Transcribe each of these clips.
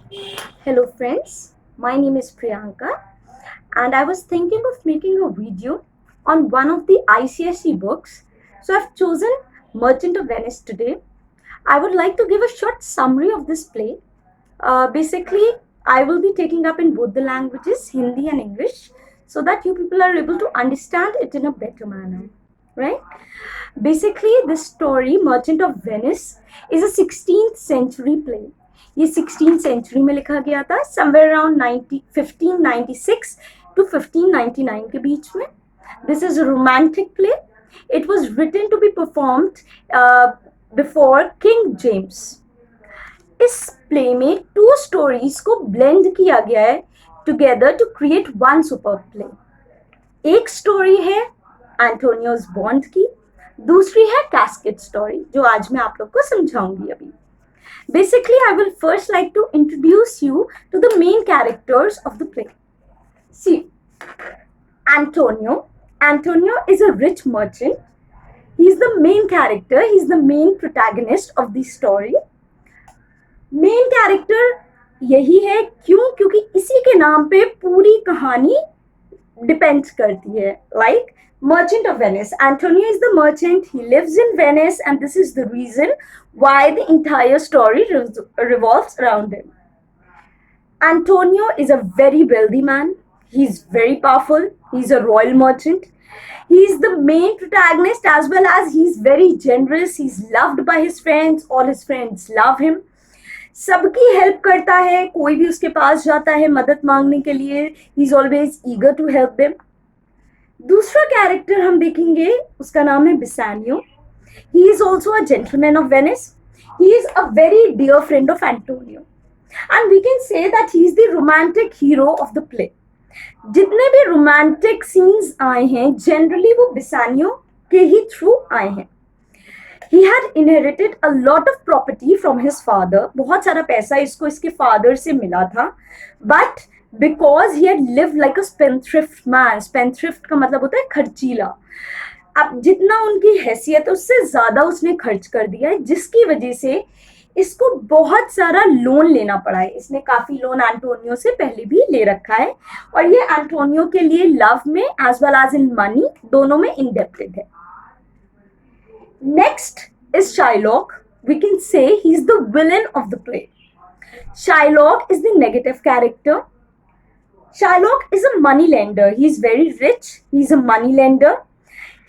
Hello friends, my name is Priyanka and I was thinking of making a video on one of the ICSE books. So I've chosen Merchant of Venice today. I would like to give a short summary of this play. Basically, I will be taking up in both the languages, Hindi and English, so that you people are able to understand it in a better manner, right? Basically, this story, Merchant of Venice, is a 16th century play. ये 16th century में लिखा गया था, somewhere around 1596 to 1599 के बीच में. This is a romantic play. It was written to be performed before King James. इस play में टू स्टोरीज को ब्लेंड किया गया है together to create one super play. एक स्टोरी है एंटोनियोस बॉन्ड की, दूसरी है कैस्केट स्टोरी जो आज मैं आप लोग को समझाऊंगी अभी. Basically, I will first like to introduce you to the main characters of the play. See, Antonio. Antonio is a rich merchant. He's the main character. He's the main protagonist of the story. Main character यही है क्योंकि इसी के नाम पे पूरी कहानी depend करती है. Like Merchant of Venice. Antonio is the merchant. He lives in Venice, and this is the reason why the entire story revolves around him. Antonio is a very wealthy man. He's very powerful. He's a royal merchant. He's the main protagonist as well as he's very generous. He's loved by his friends. All his friends love him. सबकी help करता है, कोई भी उसके पास जाता है मदद मांगने के लिए, he is always eager to help them. दूसरा कैरेक्टर हम देखेंगे, उसका नाम है Bassanio. He is also a gentleman of Venice. He is a very dear friend of Antonio and we can say that he is the romantic hero of the play. जितने भी romantic scenes आए हैं generally वो बिसानियो के ही through आए हैं. He had inherited a lot of property from his father. बहुत सारा पैसा इसको इसके father से मिला था. But because he had lived like a spendthrift man, spendthrift का मतलब होता है खर्चीला. अब जितना उनकी हैसियत है उससे ज्यादा उसने खर्च कर दिया है, जिसकी वजह से इसको बहुत सारा लोन लेना पड़ा है. इसने काफी लोन एंटोनियो से पहले भी ले रखा है और ये एंटोनियो के लिए लव में as well as in money दोनों में इंडेप्टेड है. Next is Shylock. We can say he's the villain of the play. Shylock is the negative character. Shylock is a money lender. He's very rich. He's a money lender.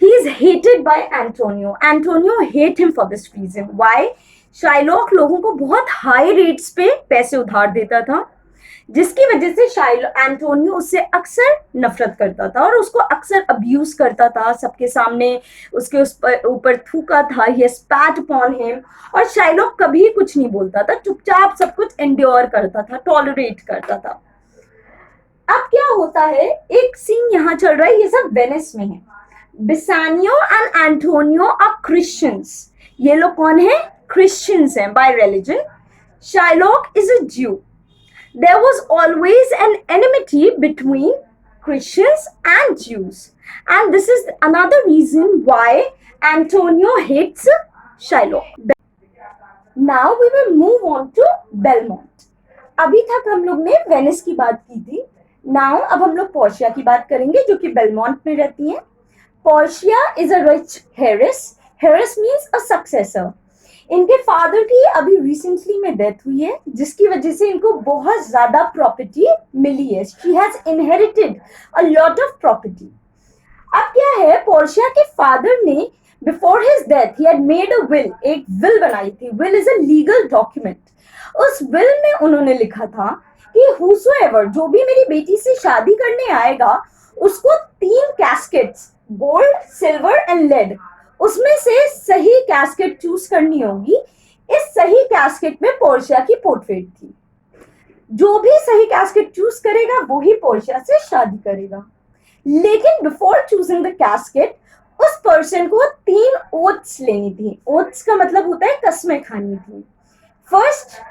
He is hated by Antonio. Antonio hate him for this reason. Why? Shylock लोगों को बहुत high rates पे पैसे उधार देता था, जिसकी वजह से एंटोनियो उससे अक्सर नफरत करता था और उसको अक्सर अब्यूज करता था. सबके सामने उसके ऊपर थूका था. ही स्पैट अपॉन हिम. और शाइलॉक कभी कुछ नहीं बोलता था, चुपचाप सब कुछ एंड्योर करता था, टॉलरेट करता था. अब क्या होता है, एक सीन यहाँ चल रहा है, ये सब वेनिस में है. बिसानियो एंड एंटोनियो आर क्रिश्चियंस. ये लोग कौन है? क्रिश्चियंस हैं bye religion. Shylock is a ज्यू. There was always an enmity between Christians and Jews. And this is another reason why Antonio hates Shylock. Now we will move on to Belmont. अभी तक हम लोग ने Venice की बात की थी. Now अब हम लोग पोर्शिया की बात करेंगे जो कि बेलमोंट में रहती हैं. Portia is a rich heiress. Heiress means a successor. इनके फादर की अभी रिसेंटली में डेथ हुई है, जिसकी वजह से इनको बहुत ज्यादा प्रॉपर्टी मिली है. She has inherited a lot of property. अब क्या है, पोर्शिया के फादर ने before his death he had made a will. एक विल बनाई थी. Will is a legal document. उस विल में उन्होंने लिखा था कि हुसोएवर, जो भी मेरी बेटी से शादी करने आएगा, उसको 3 caskets, gold, silver and lead, उसमें से सही कैस्केट चूज करनी होगी. इस सही कैस्केट में पोर्शिया की पोर्ट्रेट थी. जो भी सही कैस्केट चूज करेगा वो ही पोर्शिया से शादी करेगा. लेकिन बिफोर चूजिंग द कैस्केट उस पर्सन को 3 ओथ्स लेनी थी. ओथ्स का मतलब होता है कसमें खानी थी. First,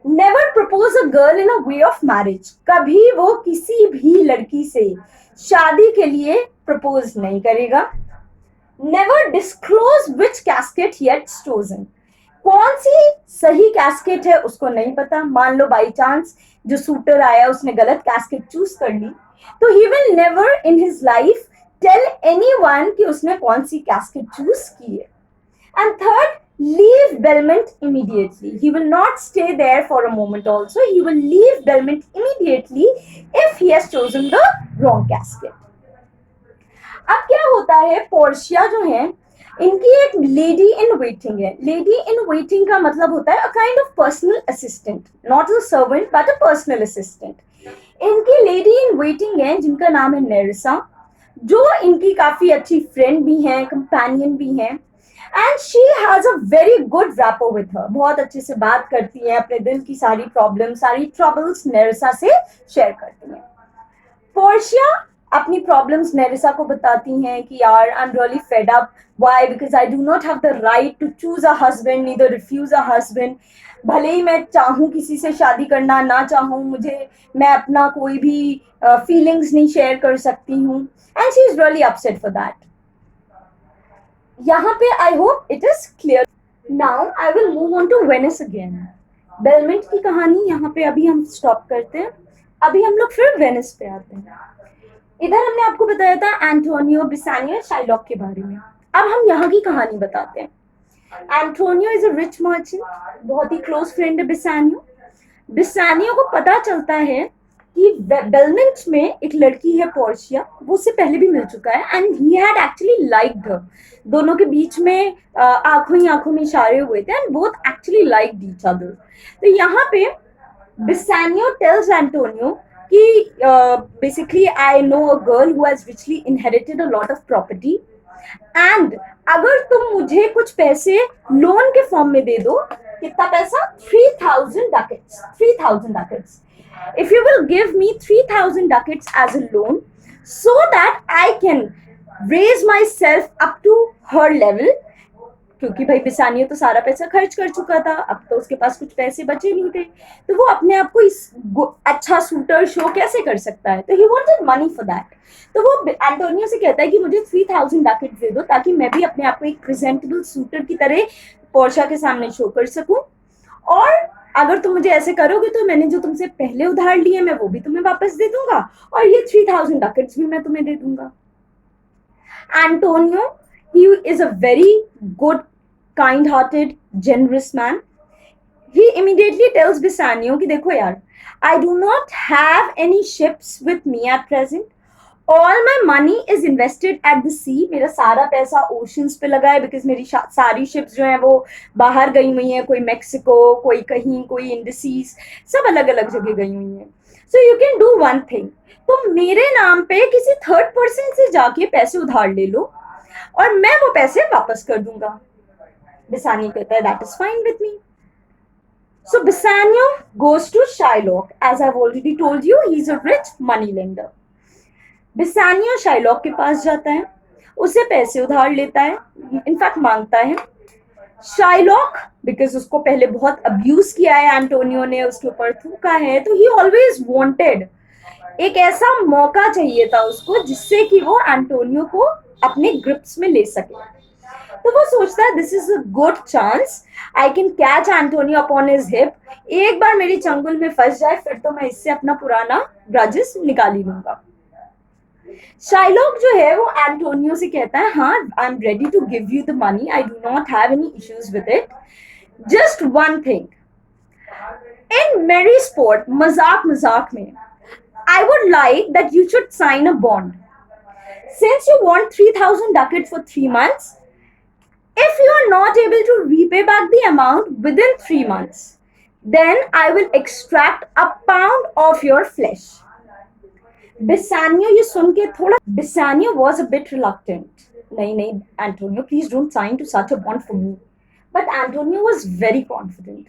never propose a girl in a way of marriage. कभी वो किसी भी लड़की से शादी के लिए प्रपोज नहीं करेगा. Never disclose which casket he had chosen. कौन सी सही कैस्केट है उसको नहीं पता, मान लो बाई चांस जो शूटर आया उसने गलत कैस्केट चूज कर ली, तो he will never in his life tell anyone कि उसने कौन सी कैस्केट चूज की है. And third, leave Belmont immediately. He will not stay there for a moment also. He will leave Belmont immediately if he has chosen the wrong casket. अब क्या होता है, Portia जो है इनकी एक लेडी इन वेटिंग है. लेडी इन वेटिंग का मतलब होता है a kind of personal assistant, not a servant but a personal assistant. इनकी लेडी इन वेटिंग है जिनका नाम है नेरिसा, जो इनकी काफी अच्छी फ्रेंड भी हैं, कंपेनियन भी हैं. And she has a very good rapport with her. बहुत अच्छे से बात करती है, अपने दिल की सारी प्रॉब्लम, सारी ट्रबल्स नेरिसा से शेयर करती हैं. पोर्शिया अपनी प्रॉब्लम्स नेरिसा को बताती हैं कि यार I am really fed up. Why? Because I do not have the right to choose a husband, neither refuse a husband. भले ही मैं चाहूँ किसी से शादी करना, ना चाहूँ, मैं अपना कोई भी फीलिंग्स नहीं शेयर कर सकती हूँ. And she is really upset for that. यहाँ पे I hope it is clear. Now I will move on to Venice again. Belmont की कहानी यहाँ पे अभी हम स्टॉप करते हैं. अभी हम लोग फिर वेनिस पे आते हैं. इधर हमने आपको बताया था एंटोनियो, बिसानियो, शाइलॉक के बारे में. अब हम यहाँ की कहानी बताते हैं. Antonio is a rich merchant, बहुत ही क्लोज फ्रेंड है बिसानियो. बिसानियो को पता चलता है कि बेलमेंट में एक लड़की है पोर्शिया, वो उससे पहले भी मिल चुका है and he had actually liked her. दोनों के बीच में आंखों में इशारे हुए थे and both actually liked each other. तो यहाँ पे बिसानियो टेल्स एंटोनियो कि basically I know a girl who has richly inherited a lot of property and अगर तुम मुझे कुछ पैसे लोन के फॉर्म में दे दो. कितना पैसा? 3000 ducats. 3000 ducats. If you will give me 3000 ducats as a loan so that I can raise myself up to her level, क्योंकि भाई बिसानियो तो सारा पैसा खर्च कर चुका था, अब तो उसके पास कुछ पैसे बचे नहीं थे, तो वो अपने आप को इस अच्छा शूटर शो कैसे कर सकता है. तो he wanted money for that. तो वो एंटोनियो से कहता है कि मुझे 3000 डकेट दे दो ताकि मैं भी अपने आप को एक प्रेजेंटेबल शूटर की तरह पोर्शिया के सामने शो कर सकूं. और अगर तुम मुझे ऐसे करोगे तो मैंने जो तुमसे पहले उधार लिए मैं वो भी तुम्हें वापस दे दूंगा और ये 3000 डकेट्स भी मैं तुम्हें दे दूंगा. Antonio, he is a very good, kind-hearted, generous man. He immediately tells Bisanio कि देखो यार, I do not have any ships with me at present. All my money is invested at the sea. मेरा सारा पैसा oceans पे लगा है because मेरी सारी शिप्स जो हैं वो बाहर गई हुई हैं. कोई मेक्सिको, कोई कहीं, कोई इंडसीज, सब अलग अलग जगह गई हुई हैं. So you can do one thing, तुम मेरे नाम पे किसी थर्ड पर्सन से जाके पैसे उधार ले लो और मैं वो पैसे वापस कर दूंगा. बिसानियो कहता है that is fine with me. So Bisanio goes to Shylock. As I've already told you, he's a rich money lender. Bassanio Shylock के पास जाता है, उसे पैसे उधार लेता है, इनफैक्ट मांगता है. शाइलॉक बिकॉज उसको पहले बहुत अब्यूज किया है एंटोनियो ने, उसके ऊपर थूका है, तो ही ऑलवेज वांटेड एक ऐसा मौका चाहिए था उसको जिससे कि वो एंटोनियो को अपने ग्रिप्स में ले सके. तो वो सोचता है this is a good chance, I can catch Antonio upon his hip. एक बार मेरी चंगुल में फंस जाए फिर तो मैं इससे अपना पुराना ग्रजेस निकाल ही लूंगा. शाइलॉक जो है वो एंटोनियो से कहता है हाँ I am ready to give you the money, I do not have any issues with it. Just one thing, in merry sport, मजाक मजाक में, I would like that you should sign a bond. Since you want 3000 ducats for 3 months, if you are not able to repay back the amount within 3 months, then I will extract a pound of your flesh. Bisanio ये सुन के थोड़ा, Bisanio was a bit reluctant. नहीं Antonio, please don't sign to such a bond for me. But Antonio was very confident.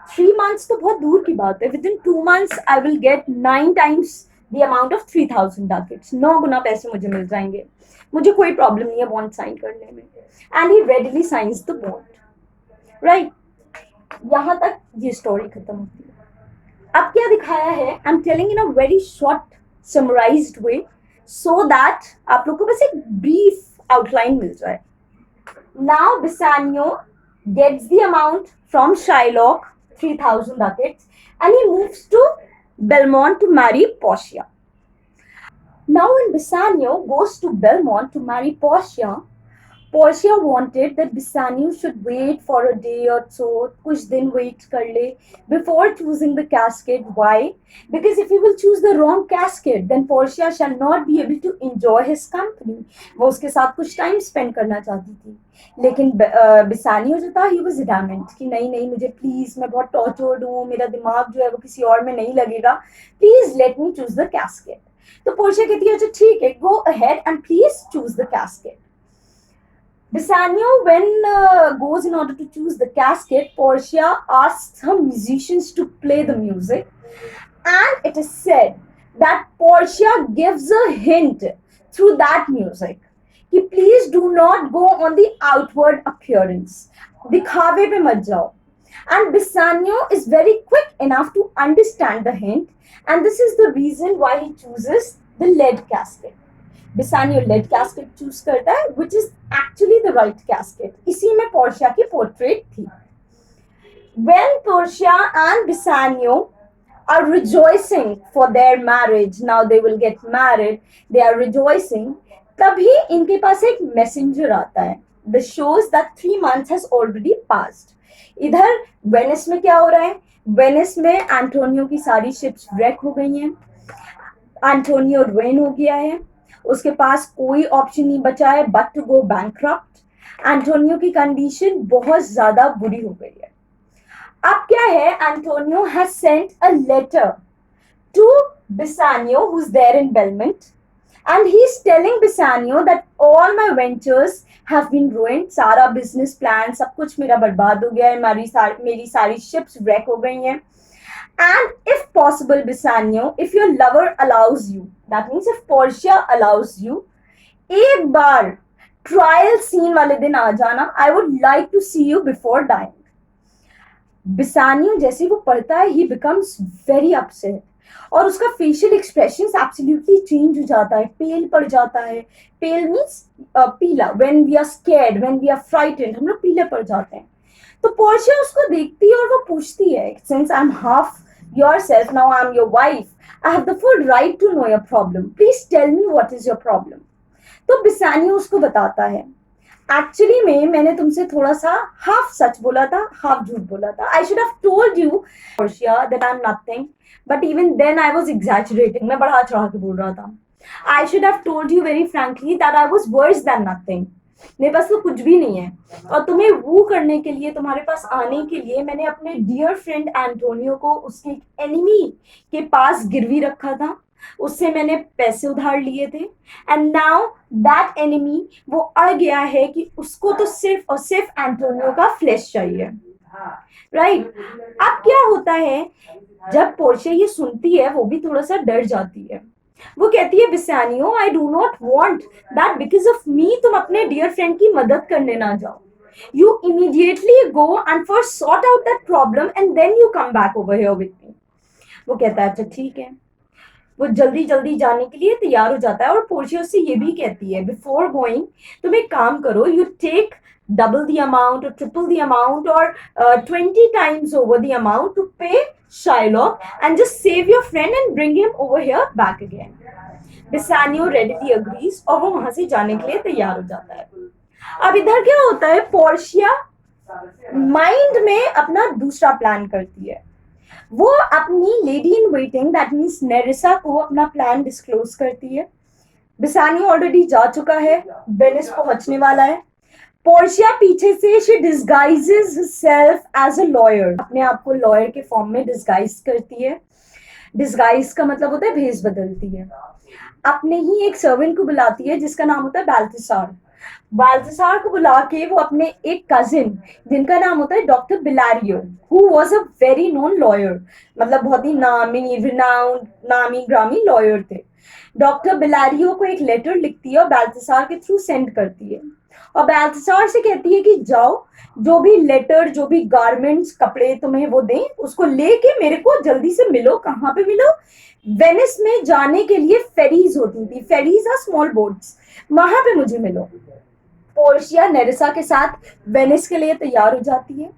3 months तो बहुत दूर की बात है. Within 2 months I will get 9 times the amount of 3000 ducats. 9 गुना पैसे मुझे मिल जाएंगे. मुझे कोई प्रॉब्लम नहीं है बॉन्ड साइन करने में. And he readily signs the bond. Right? यहाँ तक ये स्टोरी खत्म होती है. अब क्या दिखाया है? I'm telling in a very short, summarized way, so that आप लोग को बस एक brief outline मिल जाए. Now Bisanio gets the amount from Shylock, 3,000 ducats, and he moves to Belmont to marry Portia. Now, when Bassanio goes to Belmont to marry Portia, Portia wanted that Bassanio should wait for a day or so, kuch din wait kar le, before choosing the casket. Why? Because if he will choose the wrong casket, then Portia shall not be able to enjoy his company. वो उसके साथ कुछ time spend करना चाहती थी, लेकिन बिसानियो जो था, ही वाज एडamant कि नहीं नहीं, मुझे प्लीज, मैं बहुत टॉर्चर्ड हूँ, मेरा दिमाग जो है वो किसी और में नहीं लगेगा, please let me choose the casket. तो पोर्शिया कहती है अच्छा ठीक है, go ahead and please choose the casket. Bassanio, when goes in order to choose the casket, Portia asks her musicians to play the music, and it is said that Portia gives a hint through that music कि please do not go on the outward appearance, दिखावे पे मत जाओ. And Bassanio is very quick enough to understand the hint, and this is the reason why he chooses the lead casket. Bassanio lead casket choose करता है, which is actually the right casket. इसी में Portia की portrait थी. When Portia and Bassanio are rejoicing for their marriage, now they will get married, they are rejoicing, तभी इनके पास एक messenger आता है. This shows that 3 months has already passed. इधर वेनिस में क्या हो रहा है? वेनिस में एंटोनियो की सारी शिप्स wreck हो गई हैं. एंटोनियो ruin हो गया है. उसके पास कोई ऑप्शन नहीं बचा है but to go bankrupt. Antonio की कंडीशन बहुत ज्यादा बुरी हो गई है. अब क्या है, Antonio has sent a letter to Bassanio who's there in Belmont, and he's telling Bassanio that all my ventures have been ruined. सारा बिजनेस प्लान सब कुछ मेरा बर्बाद हो गया है, मेरी सारी शिप्स wreck हो गई हैं. And if possible, Bassanio, if your lover allows you, that means if Portia allows you, एक बार ट्रायल सीन वाले दिन आ जाना. I would like to see you before dying. Bassanio जैसे वो पढ़ता है, he becomes very upset, और उसका फेशियल एक्सप्रेशन एब्सोल्युटली चेंज हो जाता है, पेल पड़ जाता है. पेल मीन्स पीला. When we are scared, when we are frightened, हम लोग पीले पड़ जाते हैं. तो पोर्शिया उसको देखती है और वो पूछती है, since I am half yourself, now I am your wife, I have the full right to know your problem, please tell me what is your problem. तो Bassanio उसको बताता है, एक्चुअली में मैंने तुमसे थोड़ा सा हाफ सच बोला था, हाफ झूठ बोला था. I should have told you Portia that I am nothing, but even then I was exaggerating, मैं बढ़ा चढ़ा के बोल रहा था. I should have told you very frankly that I was worse than nothing, मेरे पास तो कुछ भी नहीं है. और तुम्हें वू करने के लिए, तुम्हारे पास आने के लिए, मैंने अपने डियर फ्रेंड एंटोनियो को उसके एनिमी के पास गिरवी रखा था, उससे मैंने पैसे उधार लिए थे. एंड नाउ दैट एनिमी वो अड़ गया है कि उसको तो सिर्फ और सिर्फ एंटोनियो का फ्लैश चाहिए. राइट. अब क्या होता है, जब पोर्शिया ये सुनती है वो भी थोड़ा सा डर जाती है. वो कहती है Bassanio, I do not want that because of me तुम अपने डियर फ्रेंड की मदद करने ना जाओ. You immediately go and first sort out that problem and then you come back over here with me. वो कहता है अच्छा ठीक है. वो जल्दी जल्दी जाने के लिए तैयार हो जाता है, और पोर्शिया उससे ये भी कहती है, बिफोर गोइंग तुम एक काम करो, you take double the amount or triple the amount or 20 times over the amount to pay Shylock, and just save your friend and bring him over here back again. Bassanio readily agrees और वो वहां से जाने के लिए तैयार हो जाता है. अब इधर क्या होता है, पोर्शिया माइंड में अपना दूसरा प्लान करती है. वो अपनी lady in waiting that means नेरिसा को अपना प्लान डिस्क्लोज करती है. Bassanio ऑलरेडी जा चुका है, वेनिस पहुंचने वाला है. पोर्शिया पीछे से she disguises herself as a lawyer, अपने आप को लॉयर के फॉर्म में डिस्गाइज करती है. डिस्गाइज का मतलब होता है भेष बदलती है. अपने ही एक सर्वेंट को बुलाती है जिसका नाम होता है बाल्थसार. बाल्थसार को बुला के वो अपने एक कजिन जिनका नाम होता है doctor Bellario, who was a very known lawyer, मतलब बहुत ही नामी रिनाउंड नामी ग्रामी लॉयर थे. डॉक्टर बिलारियो को एक लेटर लिखती है और बाल्थसार के थ्रू सेंड करती है, और बाल्थसार से कहती है कि जाओ, जो भी लेटर, जो भी गारमेंट्स, कपड़े तुम्हें वो दें, उसको लेके मेरे को जल्दी से मिलो. कहाँ पे मिलो? वेनिस में जाने के लिए फेरीज होती थी, फेरीज आर स्मॉल बोट्स, वहां पे मुझे मिलो. पोर्शिया नेरिसा के साथ वेनिस के लिए तैयार हो जाती है.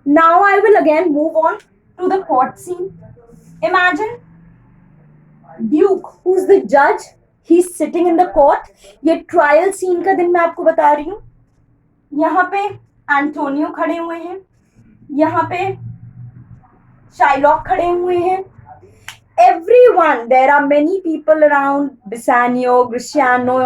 Now I will again move on to the court scene. Imagine duke who is the जज, he is sitting in the court. ये ट्रायल सीन का दिन मैं आपको बता रही हूँ. यहाँ पे एंटोनियो खड़े हुए हैं, यहाँ पे शाइलॉक खड़े हुए हैं. Everyone, there are many people around. Bassanio, Griciano,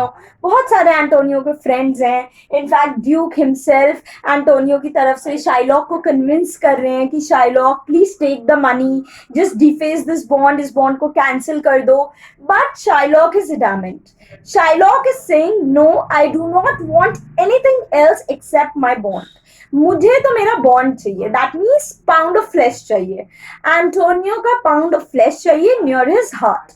बहुत सारे एंटोनियो के फ्रेंड्स हैं. इनफैक्ट ड्यूक हिमसेल्फ एंटोनियो की तरफ से शाइलॉक को कन्विंस कर रहे हैं कि Shylock please take the money, just deface this bond, इस बॉन्ड को कैंसिल कर दो. But Shylock is adamant. Shylock is saying no, I do not want anything else except my bond. मुझे तो मेरा बॉन्ड चाहिए. That means pound of flesh चाहिए. Antonio का पाउंड ऑफ फ्लैश चाहिए नियर हिज हार्ट.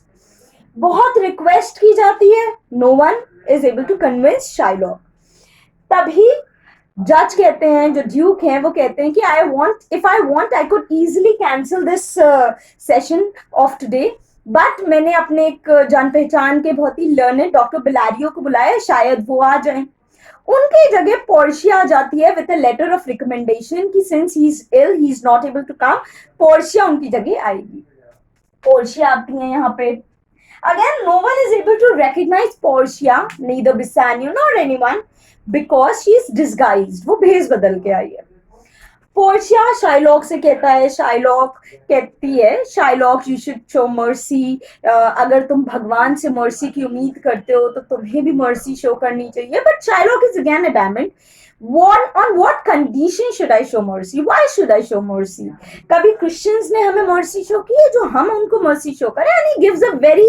बहुत रिक्वेस्ट की जाती है. No one is able to convince Shylock. तभी जज कहते हैं, जो ड्यूक हैं, वो कहते हैं कि I want, if I want I could easily cancel this session of today. But मैंने अपने एक जान पहचान के बहुत ही लर्नेड डॉक्टर बिलारियो को बुलाया, शायद वो आ जाए. उनकी जगह पोर्शिया आ जाती है with a letter of recommendation कि since he is ill, he is not able to come, Portia उनकी जगह आएगी. पोर्शिया आती है यहाँ पे. Again no one is able to recognize Portia, neither Bassanio nor anyone, because she is disguised. वो भेष बदल के आई है. पोर्शिया शाइलॉक से कहता है, शाइलॉक कहती है, Shylock you should show mercy. अगर तुम भगवान से मर्सी की उम्मीद करते हो तो तुम्हें भी मर्सी शो करनी चाहिए. But Shylock is again adamant. on what condition should I show mercy? Why should I show mercy? कभी क्रिश्चियंस ने हमें मर्सी शो की है जो हम उनको मर्सी शो करें. and he gives a very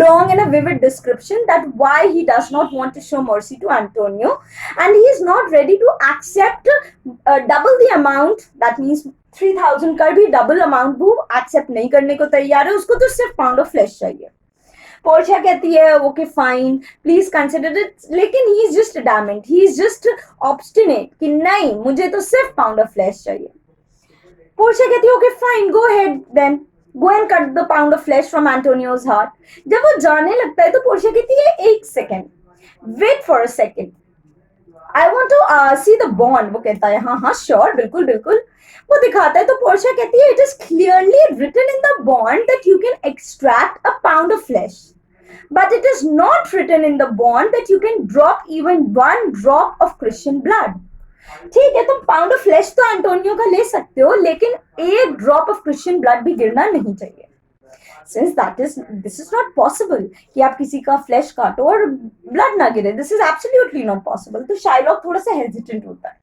long and a vivid description that why he does not want to show mercy to Antonio, and he is not ready to accept double the amount. that means 3000 का भी double amount वो accept नहीं करने को तैयार है. उसको तो सिर्फ पाउंड ऑफ फ्लैश चाहिए. पोर्शिया कहती है okay fine, please consider it. लेकिन he is just adamant, he is just obstinate कि नहीं, मुझे तो सिर्फ पाउंड ऑफ फ्लैश चाहिए. पोर्शिया कहती है okay fine, go ahead then, go and cut the pound of flesh from Antonio's heart. जब वो जाने लगता है तो पोर्शिया कहती है एक second, wait for a second, I want to see the bond. वो कहता है हाँ हाँ श्योर, बिल्कुल बिल्कुल. वो दिखाता है तो पोर्शिया कहती है it is clearly written in the bond that you can extract a pound of flesh, but it is not written in the bond that you can drop even one drop of Christian blood. ठीक है, तुम pound of flash तो Antonio का ले सकते हो, लेकिन एक ड्रॉप ऑफ क्रिश्चियन ब्लड भी गिरना नहीं चाहिए. Since this is not possible कि आप किसी का फ्लैश काटो और ब्लड ना गिरे, this is absolutely not possible. तो शाइलॉक थोड़ा सा हेजिटेंट होता है.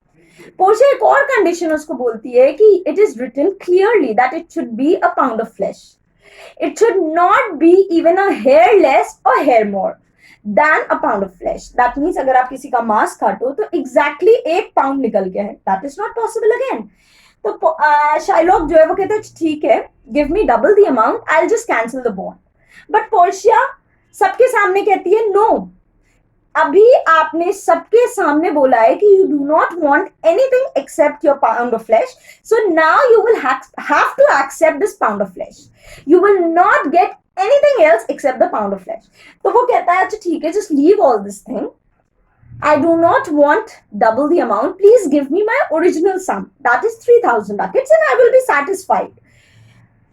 पोर्शिया एक और कंडीशन उसको बोलती है कि it is written clearly that it should be a pound of flesh. It should not be even a hair less or hair more than a pound of flesh. That means अगर आप किसी का मांस काटो तो exactly 1 पाउंड निकल गया है. That is not possible again. तो शाइलॉक जो है वो कहता है ठीक है, give me double the amount, I'll just cancel the bond. But Portia सबके सामने कहती है no. अभी आपने सबके सामने बोला है कि you do not want anything except your pound of flesh. So now you will have to accept this pound of flesh. You will not get anything else except the pound of flesh. तो वो कहता है अच्छा ठीक है, just leave all this thing. I do not want double the amount. Please give me my original sum. That is 3000 ducats and I will be satisfied.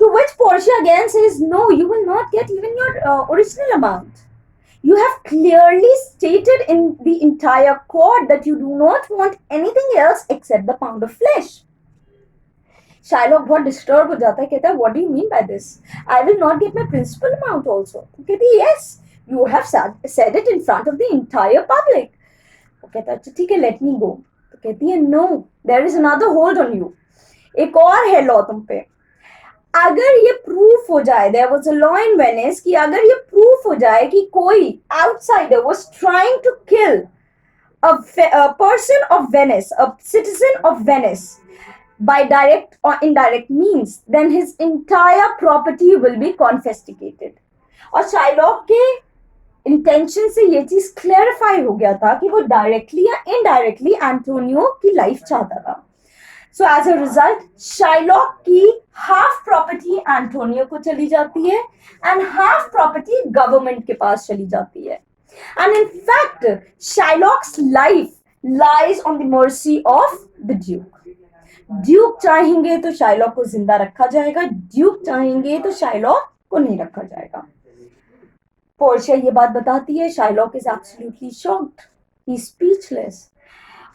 To which Portia again says, no, you will not get even your original amount. You have clearly stated in the entire court that you do not want anything else except the pound of flesh. Shylock बहुत disturb हो जाता है, कहता है what do you mean by this? I will not get my principal amount also. कहती है yes, you have said it in front of the entire public. वो कहता है अच्छा ठीक है, लेट मी गो. तो कहती है no, there is another hold on you. एक और है लॉ तुम पे. अगर ये प्रूफ हो जाए, there was a law in Venice कि अगर ये प्रूफ हो जाए कि कोई outsider was trying to kill a person of Venice, a citizen of Venice, by direct or indirect means, then his entire property will be confiscated. और Shylock के intention से ये चीज क्लैरिफाई हो गया था कि वो डायरेक्टली या इनडायरेक्टली एंटोनियो की लाइफ चाहता था. So as a result Shylock की हाफ प्रॉपर्टी एंटोनियो को चली जाती है एंड हाफ प्रॉपर्टी गवर्नमेंट के पास चली जाती है. And in fact, Shylock's life lies on the mercy of the Duke. Duke चाहेंगे तो शाइलॉक को जिंदा रखा जाएगा, ड्यूक चाहेंगे तो शाइलॉक को नहीं रखा जाएगा। पोर्शिया ये बात बताती है, Shylock is absolutely shocked, he speechless.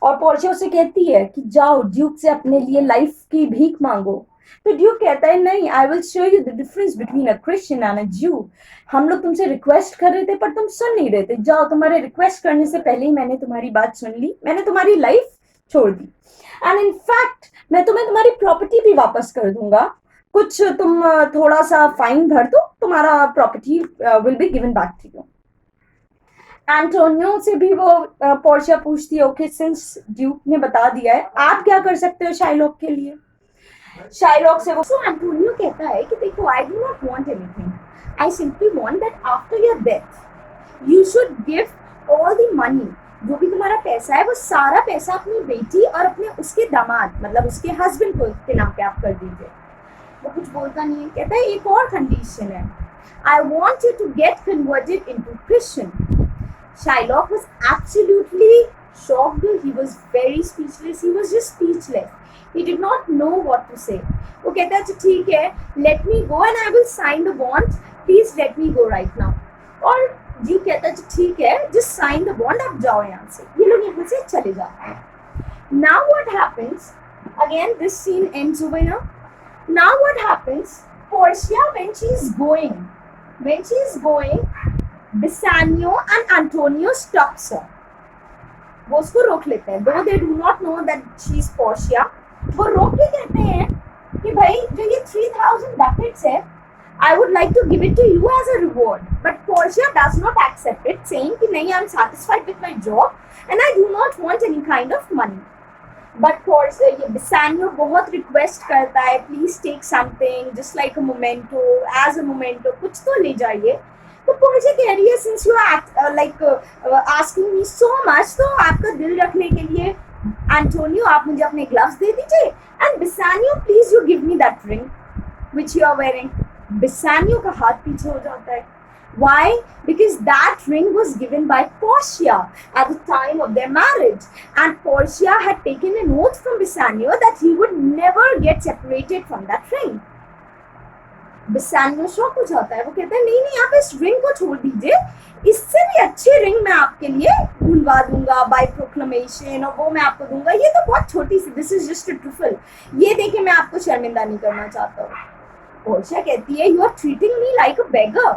और पोर्शिया उसे कहती है कि जाओ ड्यूक से अपने लिए लाइफ की भीख मांगो। तो ड्यूक कहता है नहीं, I will show you the difference between a Christian and अ ज्यू। हम लोग तुमसे रिक्वेस्ट कर रहे थे पर तुम सुन नहीं रहे थे, जाओ तुम्हारे रिक्वेस्ट करने से पहले ही मैंने तुम्हारी बात सुन ली, मैंने तुम्हारी लाइफ छोड़ दी। एंड इन फैक्ट मैं तुम्हें तुम्हारी प्रॉपर्टी भी वापस कर दूंगा, कुछ तुम थोड़ा सा फाइन भर दो, तुम्हारा property will be given back to you. Antonio से भी वो पोर्शिया पूछती है, ओके सिंस ड्यूक ने बता दिया है, आप क्या कर सकते हो शाइलॉक के लिए? शाइलॉक से वो एंटोनियो कहता है कि देखो, आई do not want anything, I simply want that after your death you should give all the money, जो भी तुम्हारा पैसा है वो सारा पैसा अपनी बेटी और अपने उसके दामाद मतलब उसके हस्बैंड को के नाम पे आप कर दीजिए। वो कुछ बोलता नहीं है, कहता है एक और कंडीशन है, I want you to get converted into Christian. Shylock was absolutely shocked. He was very speechless. He was just speechless. He did not know what to say. वो कहता है अच्छा ठीक है, let me go and I will sign the bond. Please let me go right now. और जी कहता है अच्छा ठीक है, just sign the bond. आप जाओ यहाँ से। ये लोग यहाँ से चले जाते हैं। Now what happens? Again, this scene ends over here. Now what happens? Portia, when she is going, Bassanio and Antonio stops her. वो उसको रोक लेते हैं, though they do not know that she is Portia. वो रोक के कहते हैं कि भाई जो ये 3000 ducats है, I would like to give it to you as a reward. But Portia does not accept it, saying कि नहीं, I am satisfied with my job and I do not want any kind of money. But Portia, ये Bassanio बहुत request करता है, please take something, just like a memento, as a memento, कुछ तो ले जाइए। तो पोर्शिया कह रही है, since you are asking me so much, तो आपका दिल रखने के लिए एंटोनियो आप मुझे अपने ग्लव्स दे दीजिए, and Bassanio please you give me that ring which you are wearing. Bassanio का हाथ पीछे हो जाता है। Why? Because that ring was given by Portia at the time of their marriage, and Portia had taken an oath from Bassanio that he would never get separated from that ring. Bassanio shock हो जाता है, वो कहता है नहीं नहीं, आप इस रिंग को छोड़ दीजिए, इससे भी अच्छी रिंग मैं आपके लिए ढूंढवा दूंगा बाय प्रोक्लेमेशन, और वो मैं आपको दूंगा, ये तो बहुत छोटी सी, दिस इज जस्ट अ ट्रुफल, ये देखे मैं आपको शर्मिंदा नहीं करना चाहता हूँ। पोर्शिया कहती है, you are treating me like a beggar,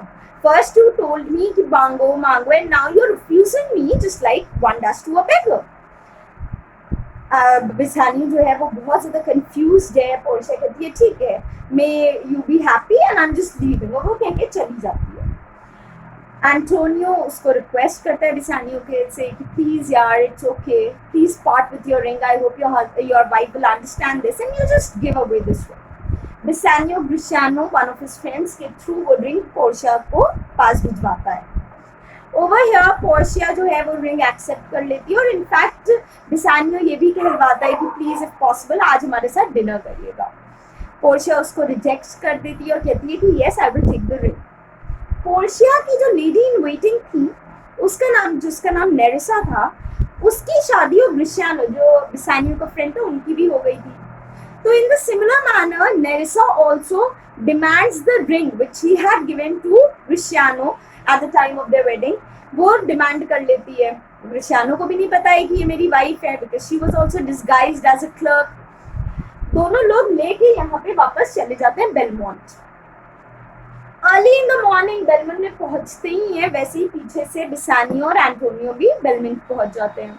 first you told me कि मांगो मांगो and now you are refusing me just like one does to a beggar. Bassanio जो है वो बहुत ज़्यादा कंफ्यूज्ड है। पोर्शिया कहती है ठीक है, may you be happy and I am just leaving, और वो कह के चली जाती है। एंटोनियो उसको रिक्वेस्ट करता है बिसानियो के से कि प्लीज़ यार, it's okay, please part with your ring, I hope your wife will understand this and you just give away this ring. Bassanio Gratiano, one of his friends, के थ्रू वो ring Portia को पास भिजवाता है। Over here Portia जो है वो ring accept कर लेती है, और इनफैक्ट बिसानियो ये भी कहलवाता है कि प्लीज इफ पॉसिबल आज हमारे साथ डिनर करिएगा। पोर्शिया उसको रिजेक्ट कर देती है और कहती है कि yes I will take the ring. Portia की जो लेडी इन वेटिंग थी, जिसका नाम नेरिसा था, उसकी शादी और ग्रिशियानो जो बिसानियो का फ्रेंड था उनकी भी हो गई थी। तो in the similar manner, Nerissa also demands the ring which he had given to Griciano at the time of their wedding. वो डिमांड कर लेती है। ग्रिशियानो को भी नहीं पता है कि ये मेरी वाइफ है, because she was also disguised as a clerk. दोनों लोग लेके यहाँ पे वापस चले जाते हैं Belmont. Early in the morning Belmont में पहुंचते ही है, वैसे ही पीछे से बिसानियो और एंटोनियो भी बेलमोंट पहुंच जाते हैं।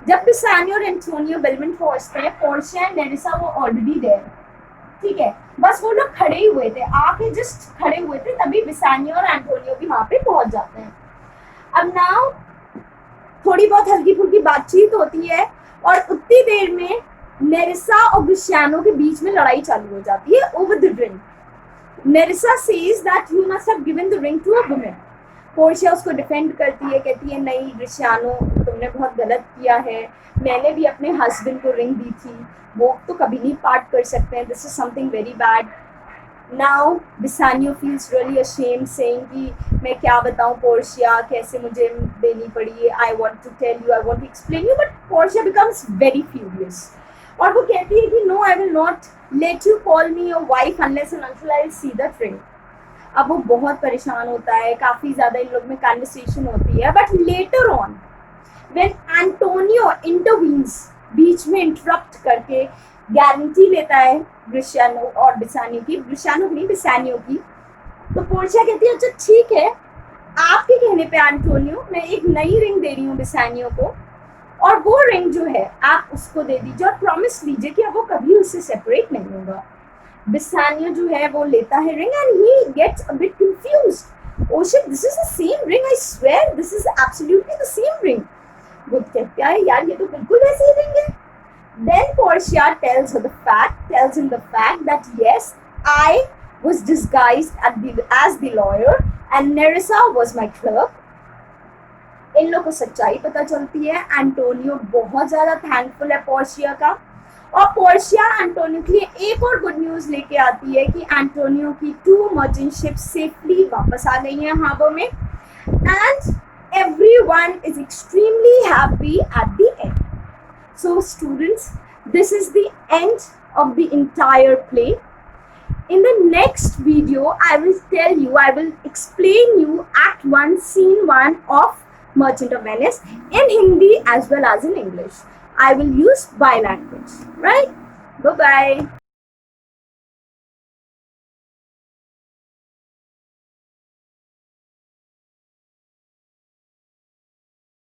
जब बिसानियो और एंटोनियो बेलमोंट पहुंचते हैं, पोर्शिया एंड नेरिसा वो ऑलरेडी देयर, ठीक है, बस वो लोग खड़े ही हुए थे, आके जस्ट खड़े हुए थे, तभी बिसानियो और एंटोनियो भी वहां पे पहुंच जाते हैं। अब नाउ थोड़ी बहुत हल्की फुल्की बातचीत होती है, और उतनी देर में नेरिसा और ग्रिशियानो के बीच में लड़ाई चालू हो जाती है over the ring. Nerissa says that you must have given the ring to a woman. Portia उसको डिफेंड करती है, कहती है नहीं ग्रिशियानो, तुमने बहुत गलत किया है, मैंने भी अपने हस्बैंड को रिंग दी थी, वो तो कभी नहीं पार्ट कर सकते हैं, this is something very bad. Now Bassanio feels really ashamed, saying कि मैं क्या बताऊँ पोर्शिया कैसे मुझे देनी पड़ी, I want to tell you, I want to explain you, but Portia becomes very furious और वो कहती है कि no I will not let you call me your wife unless and until I will see that ring. अब वो बहुत परेशान होता है, काफ़ी ज़्यादा इन लोग में कन्वर्सेशन होती है, but later on when Antonio intervenes, बीच में इंटरप्ट करके गारंटी लेता है ब्रिसियानो और बिसानियो की, ब्रिसियानो की नहीं बिसानियो की, तो पोर्शिया कहती है अच्छा ठीक है, आपके कहने पे एंटोनियो मैं एक नई रिंग दे रही हूँ बिसानियो को, और वो रिंग जो है आप उसको दे दीजिए और प्रॉमिस लीजिए कि अब वो कभी उससे सेपरेट नहीं होगा। बिसानियो जो है वो लेता है ring and he gets a bit confused, oh shit this is the same ring, I swear this is absolutely the same ring. वो कहता है यार ये तो बिल्कुल वैसी ही रिंग है। Then Portia tells him the fact that yes, I was disguised as the lawyer and Nerissa was my clerk. इन लोग को सच्चाई पता चलती है। एंटोनियो बहुत ज़्यादा थैंकफुल है पोर्शिया का, और पोर्शिया एंटोनियो के लिए एक और गुड न्यूज़ लेके आती है कि एंटोनियो की 2 मर्चेंट शिप्स सेफली वापस आ गई हैं हार्बर में, and everyone is extremely happy at the end. So students, this is the end of the entire play. In the next video, I will explain you Act 1, Scene 1 of Merchant of Venice in Hindi as well as in English. I will use bi-language, right? Bye-bye.